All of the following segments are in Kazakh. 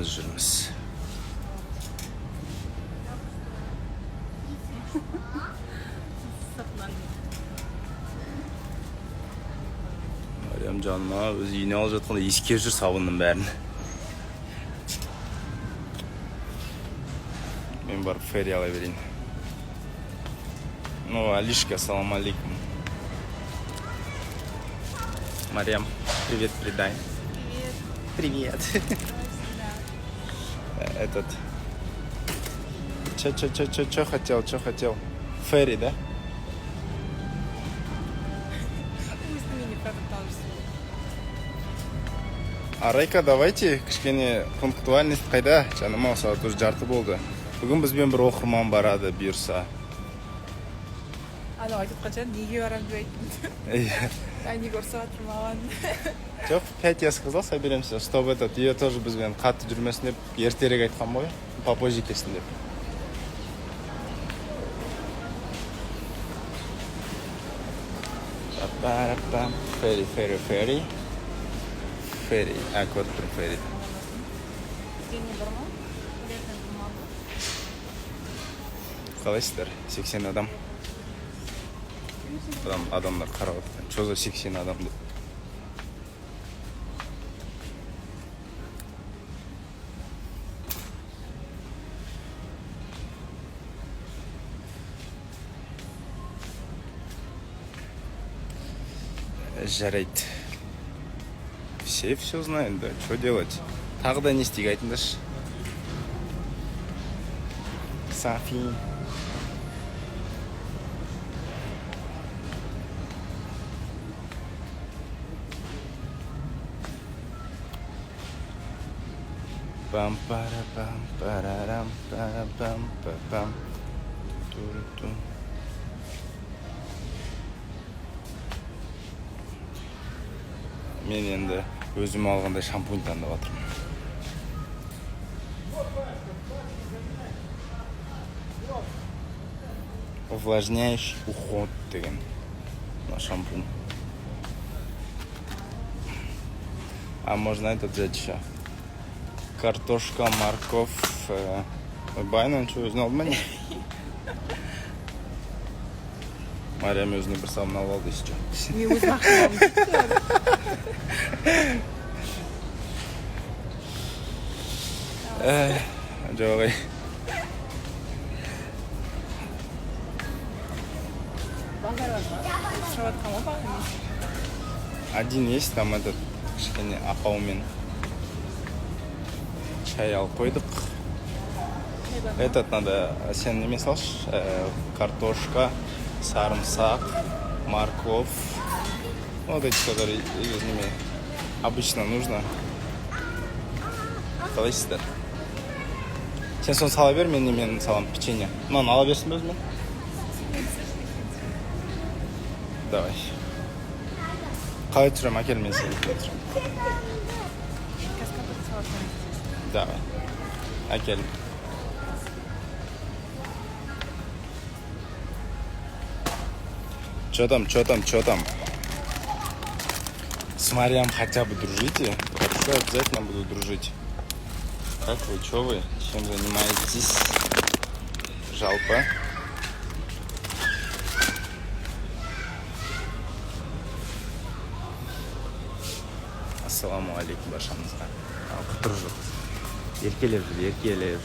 Yalnız жүрміз. Мариям жаныма өзі үйіне алып жатқанда иіскеп жүр сабынның бәрін. Мен барып ферри ала берейін. Ну, Алишка, ассаламу алейкум. Мариям, привет передай. Привет. Привет. Этот... Чё хотел? Ферри, да? Арайка, давайте, кішкене пунктуальность қайда? Жаным-ау, сағат уже жарты болды. Бүгін бізбен бір оқырман барады, бұйырса. Ана айтып қачан, неге барам деп айттым. Неге ұрсып жатыр маған. Жоқ, 5 я сказал, соберемся, чтобы этот, ее тоже бізбен қатты жүрмесін деп, ертерек айтқан ғой, попозже келсін деп. Ферри. Ферри, код про ферри. Дене бар ма? Қалайсыздар? 80 адам. Адамдар қарап отқан. Чо за 80 адам деп. Жарайды. Все знают, да. Что делать? Тағы да не істейік айтыңдаршы. Софи. Пам-пара-пам-парарам-парам-пам-пам. Ту-ру-ту. Мен енді өзім алғандай шампунь таңдап жатырмын. Увлажняющий уход деген шампунь. А можно этот взять еще? Картошка, морковь. Байнан что, өзін алды ма не? Мариям өзіне бір сабын алып алды еще. Мен өзім ақшам. Жоқ, один есть, там этот кішкене апаумен чай алып қойдық. Этот надо, сен неме салшы, картошка, сарымсақ, морковь. Вот эти, которые из ними обычно нужно. Қалайсыздар? Сен соны сала бер, мен салам печенье. Мынаны ала берсін бе өзімен? Давай. Қалай түсірем, әкел мен сені түсірем. Давай. Әкел. Чё там? С Мариям хотя бы дружите. Хорошо, обязательно буду дружить. Как вы, чё вы? Чем занимаетесь? Жалпы. Ассаламу алейкум баршаңызға. Құтыр жоқ. Еркелеп жүр.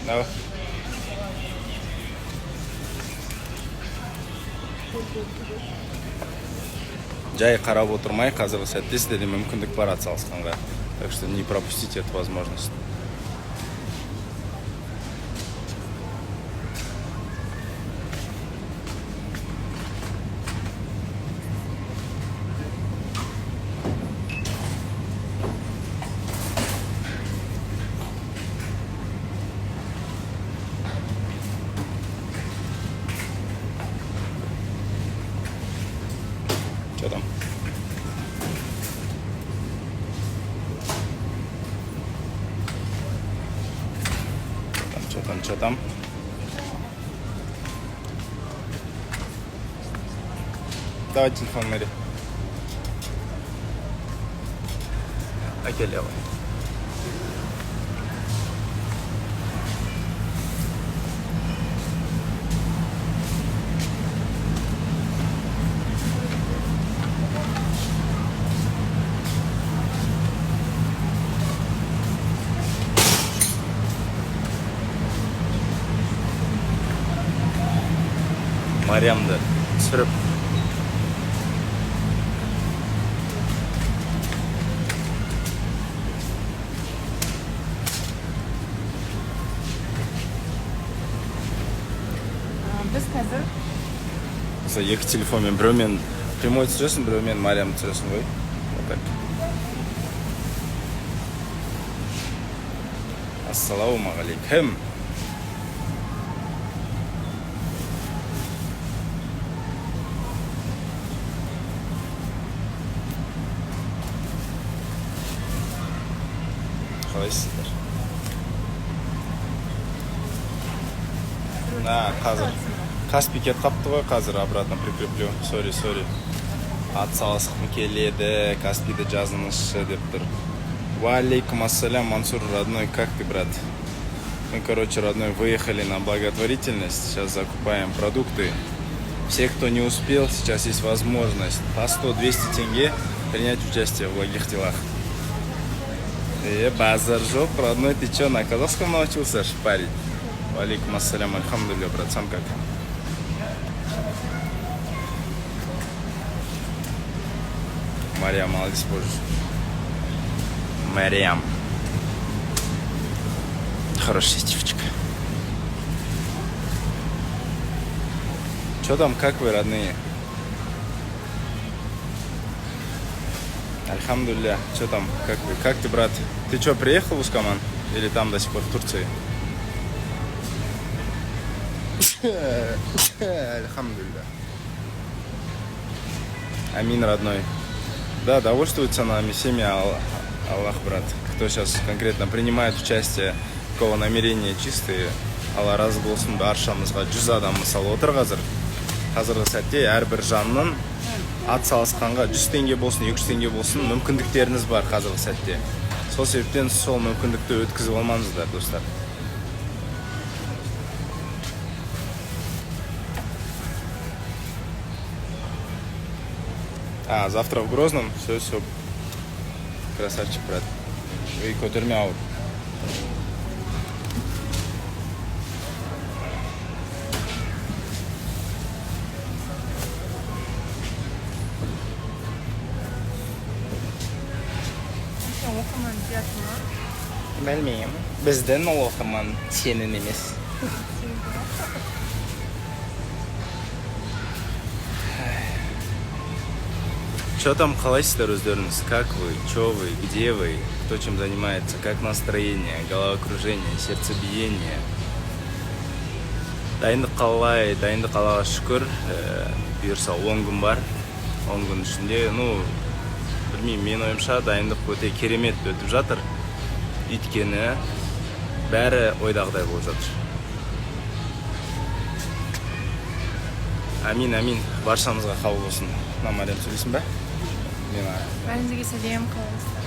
Давай. Жай қарап отырмай, қазіргі сәтте сізде де мүмкіндік бар атсалысқанға. Так что не пропустите эту возможность. Что там? Что там? Давай телефон, Мэри. Әкеле ғой. Мариямды түсіріп. Біз қазір Мысалы, екі телефонмен, біреумен прямой түсіресің, біреумен Мариямды түсіресің ғой. Вот так. Ассалаумағалейкум. Қалайсыздар? Қазір Каспий кеп қапты ғой, қазір обратно прикреплю. Сори. Атсалысқым келеді, Каспийді жазыңызшы деп тұр. Валейкум ассалям, Мансур, родной, как ты, брат? Мы, короче, родной, выехали на благотворительность. Сейчас закупаем продукты. Все, кто не успел, сейчас есть возможность по 100-200 тенге принять участие в благих делах. Базар жоп, родной, ты что, на казахском научился шпарить? Валейкум ассалям, альхамдулилля, брат, сам как? Мариям, молодец, боже. Мариям. Хорошая девочка. Что там, как вы, родные? Альхамдулилля. Что там, как вы? Как ты, брат? Ты что, приехал в Ускаман? Или там до сих пор в Турции? Альхамдулилля. Амин, родной. Да, довольствуется нами всеми Аллах, брат. Кто сейчас конкретно принимает участие, у кого намерения чистые, Алла разы болсын, баршамызға 100 адам мысалы отыр қазір. Қазіргі сәтте әрбір жанның ат салысқанға 100 теңге болсын, 200 теңге болсын, мүмкіндіктеріңіз бар қазіргі сәтте. Сол себептен сол мүмкіндікті өткізіп алмаңыздар, достар. Завтра в Грозном. Все. Красавчик, брат. И көтерме ауыр. оқырман зияты ма? Білмеймін. Біздің ол оқырман сенің емес. Что там, қалайсыздар өздеріңіз? Как вы? Что вы? Где вы? Кто чем занимается? Как настроение? Головокружение? Сердцебиение? Дайындық қалай? Дайындық Аллаға шүкір. Бұйырса 10 күн бар. 10 күн ішінде, білмеймін, мен ойымша дайындық өте керемет өтіп жатыр. Өйткені бәрі ойдағыдай болып жатыр. Амин. Баршамызға қабыл болсын. Мариям, сөйлейсің бе? Бәріңізге сәлем, қалайсыздар?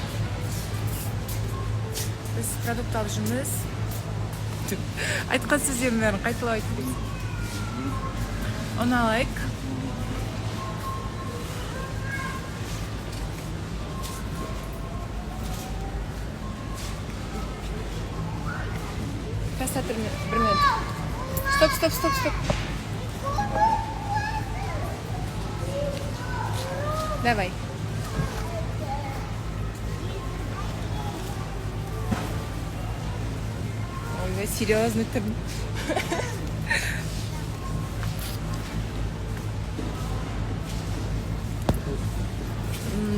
Біз продукт алып жүрміз. Айтқан сөздердің бәрін қайталап айтып кетсін. Оны алайық. Просто бір минут. Стоп. Давай. Ой, серьезный ты.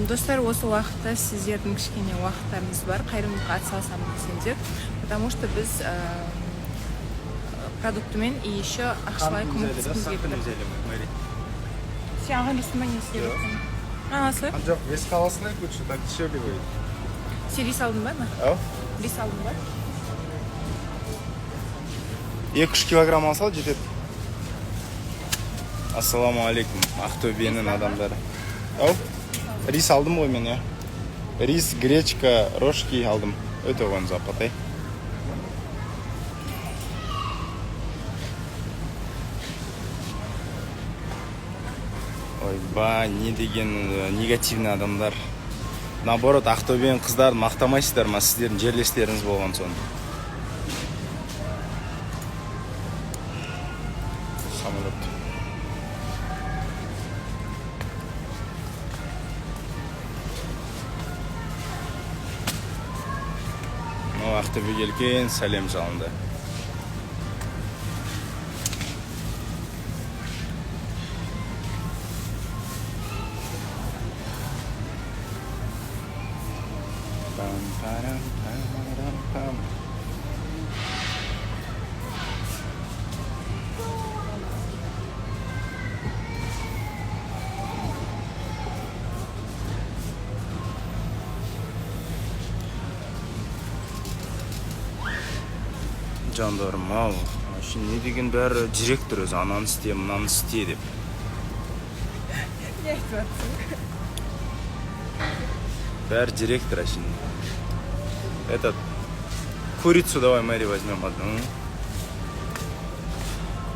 Достар, осы уақытта сіздердің кішкене уақыттарыңыз бар, қайырымдылыққа атсалысамын десеңдер, потому что біз продуктымен и еще ақшалай көмектескіміз келіп тұр. Сен алған дейсің ба, не істеп отырсың? Анасы? Жоқ, вес қаласына лучше, так дешевле будет. Сен рис алдың ба? Ау? Рис алдың ба? 2-3 килограмм алса жетеді. Ассаламу алейкум. Ақтөбенің адамдары. Ау, рис алдым ғой мен, Рис, гречка, рожки алдым. Өте оған запатай. Ойба, не деген негативный адамдар. Наоборот, Ақтөбенің қыздарын мақтамайсыздар ма? Сіздердің жерлестеріңіз болған соң. Самолет. Ақтөбеге келген сәлем жалынды. Жандарым, ау, не деген бәрі директор өзі, ананы істе, мынаны істе деп. Не айтып жатсың? Бәрі директор әшін. Этот, курицу давай, Мэри, возьмем одну.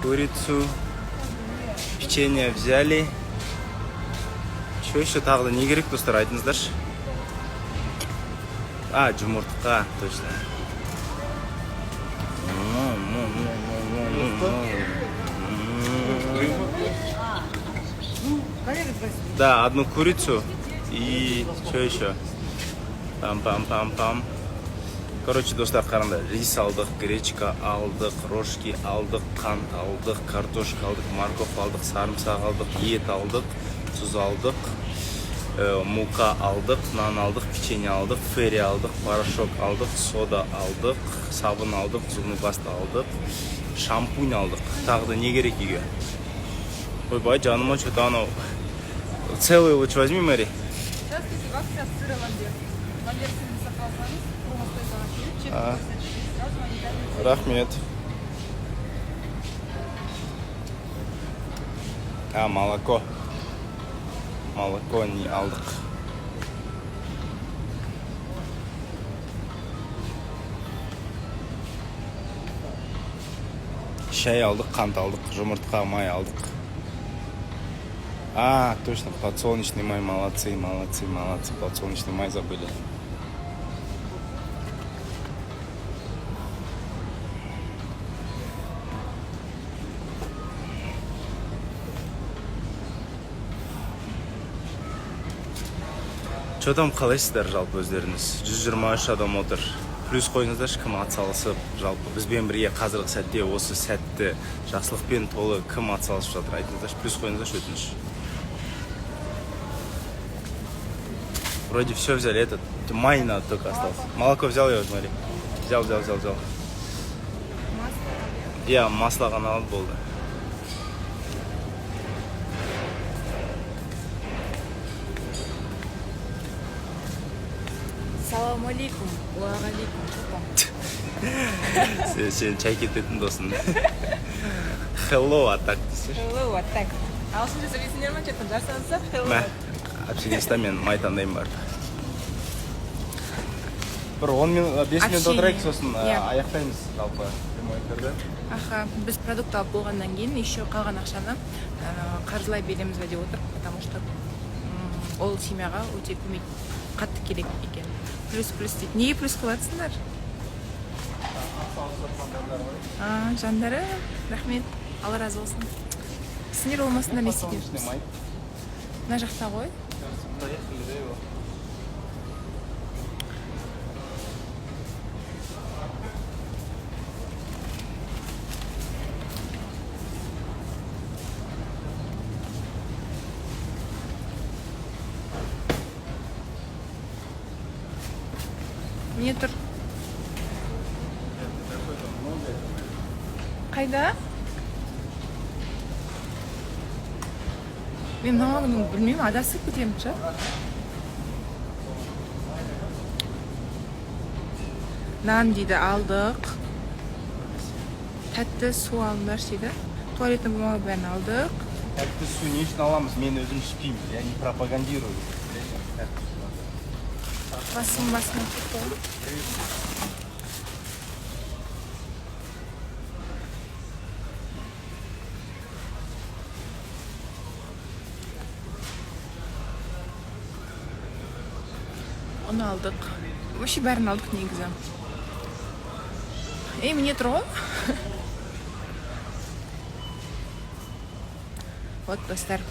Курицу. Печенье взяли. Что еще тағы да не керек, достар, айтыңыздаршы? А, жұмыртқа, точно. Да, одну курицу и что еще? Пам-пам-пам-пам. Короче, достар, қараңдар, рис алдық, гречка алдық, рожки алдық, қант алдық, картошка алдық, морковь алдық, сарымсақ алдық, ет алдық, тұз алдық, мука алдық, нан алдық, печенье алдық, ферри алдық, порошок алдық, сода алдық, сабын алдық, зубный паста алдық, шампунь алдық. Тағы да не керек үйге? Ойбай, жаныма что-то анау. Целый лучше возьми, Мэри. Сейчас акция с сыром ламбер. Ламбер сырный сапалсаңыз, промо стоит Рахмет. А, молоко. Молоко не алдық. Шай алдық, қант алдық, жұмыртқа, май алдық. А, точно, подсолнечный май, молодцы, молодцы, молодцы, подсолнечный май забыли. Что там қалайсыздар жалпы өздеріңіз? 123 адам отыр. Плюс қойыңыздаршы, кім атсалысып, жалпы бізбен бірге қазіргі сәтте осы сәтті жақсылықпен толы кім атсалысып жатыр, айтыңыздаршы. Плюс қойыңыздаршы, өтініш. Вроде все взяли, этот май надо только остался. Молоко взял я, смотри. Взял. Я масло ғана алып болды. Салам алейкум. Уағалейкум. Сен чай кететін досың. Hello, атак десеш. Hello, атак. Ағылшынша сөйлейсіңдер ма? Что-то жасаңыздар. Мә, общениста мен май таңдаймын бар. Бір 10 минут, 5 минут отырайық, сосын аяқтаймыз жалпы прямой эфирді. Аха, біз продукт алып болғаннан кейін еще қалған ақшаны қаржылай береміз бе деп отыр, потому что ол семьяға өте көмек қатты керек екен. Плюс дейді. Неге плюс қылатсыңдар? Жандары, рахмет, Алла разы болсын. Сендер болмасындар не істейміз? Мына жақта ғой. Не тұр? Қайда? Мен мамамның білмеймін, адасып кетемін ше. Нан дейді, алдық. Тәтті су алыңдар дейді. Туалеттің бумага бәрін алдық. тәтті су не үшін аламыз? Мен өзім ішпеймін. Я не пропагандирую. Басым кетті ғой. Оны алдық. Вообще бәрін алдық негізі. Міне тұр ғой. Вот, достар.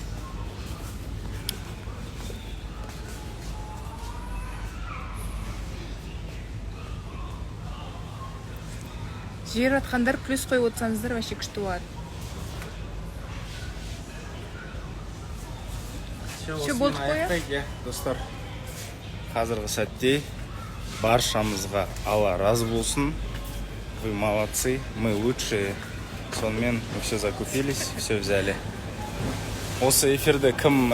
Жіберіп жатқандар плюс қойып отырсаңыздар, вообще күшті болады. Все, болдық қой. Достар, қазіргі сәтте баршамызға Алла разы болсын. Вы молодцы, мы лучшие. Сонымен мы все закупились, все взяли. Осы эфирде кім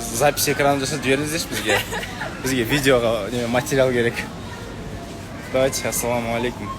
запись экранын жасап жіберіңіздерші бізге. Бізге видеоға материал керек. Давайте, ассаламу алейкум.